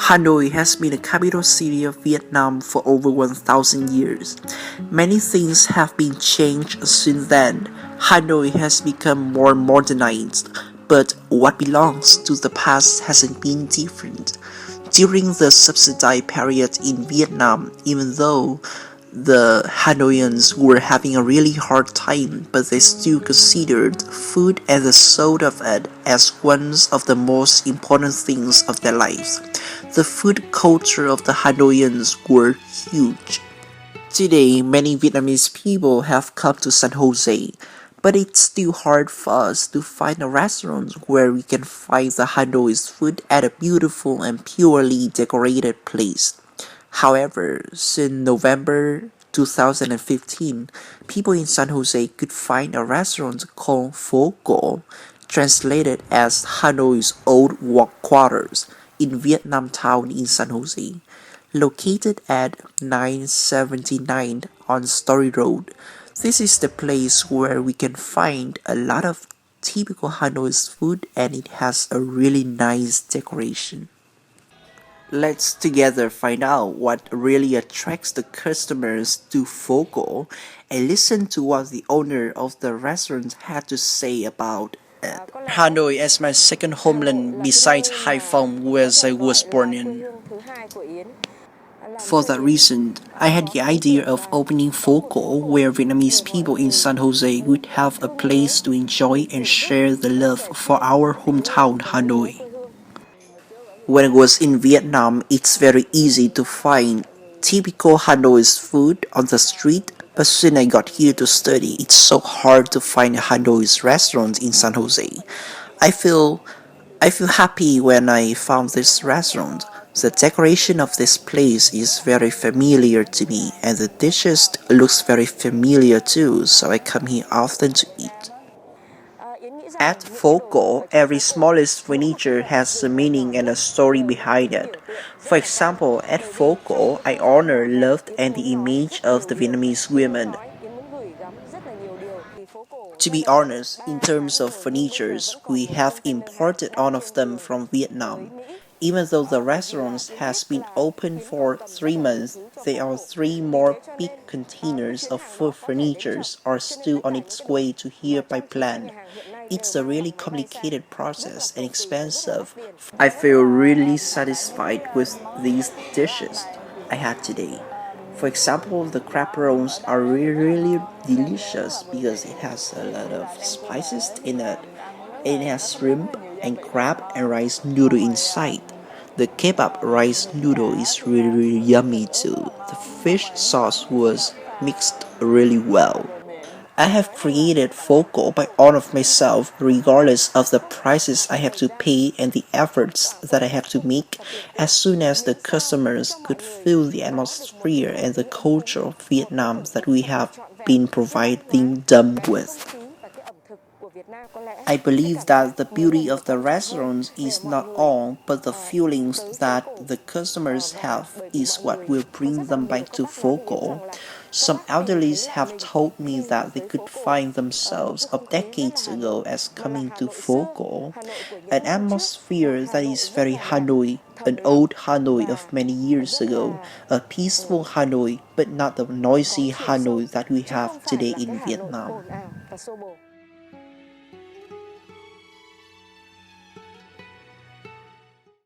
Hanoi has been the capital city of Vietnam for over 1,000 years. Many things have been changed since then. Hanoi has become more modernized, but what belongs to the past hasn't been different. During the subsidized period in Vietnam, even though the Hanoians were having a really hard time, but they still considered food and the soul of it as one of the most important things of their lives. The food culture of the Hanoians were huge. Today, many Vietnamese people have come to San Jose, but it's still hard for us to find a restaurant where we can find the Hanoi's food at a beautiful and purely decorated place. However, since November 2015, people in San Jose could find a restaurant called Pho Co, translated as Hanoi's Old Work Quarters, in Vietnam Town in San Jose. Located at 979 on Story Road, this is the place where we can find a lot of typical Hanoi's food and it has a really nice decoration. Let's together find out what really attracts the customers to Pho Co and listen to what the owner of the restaurant had to say about it. Hanoi as my second homeland besides Haiphong, where I was born in. For that reason, I had the idea of opening Pho Co where Vietnamese people in San Jose would have a place to enjoy and share the love for our hometown Hanoi. When I was in Vietnam, it's very easy to find typical Hanoi's food on the street, but since I got here to study, it's so hard to find a Hanoi's restaurant in San Jose. I feel I feel happy when I found this restaurant. The decoration of this place is very familiar to me and the dishes looks very familiar too, so I come here often to eat. At Pho Co, every smallest furniture has a meaning and a story behind it. For example, at Pho Co, I honor, love, and the image of the Vietnamese women. To be honest, in terms of furnitures, we have imported all of them from Vietnam. Even though the restaurant has been open for 3 months, there are three more big containers of food furnitures are still on its way to here by plan. It's a really complicated process and expensive. I feel really satisfied with these dishes I had today. For example, the crab rolls are really delicious because it has a lot of spices in it. It has shrimp and crab and rice noodle inside. The kebab rice noodle is really yummy too. The fish sauce was mixed really well. I have created Pho Co by all of myself regardless of the prices I have to pay and the efforts that I have to make as soon as the customers could feel the atmosphere and the culture of Vietnam that we have been providing them with. I believe that the beauty of the restaurants is not all, but the feelings that the customers have is what will bring them back to Pho Co. Some elderlies have told me that they could find themselves of decades ago as coming to Pho Co, an atmosphere that is very Hanoi, an old Hanoi of many years ago, a peaceful Hanoi, but not the noisy Hanoi that we have today in Vietnam.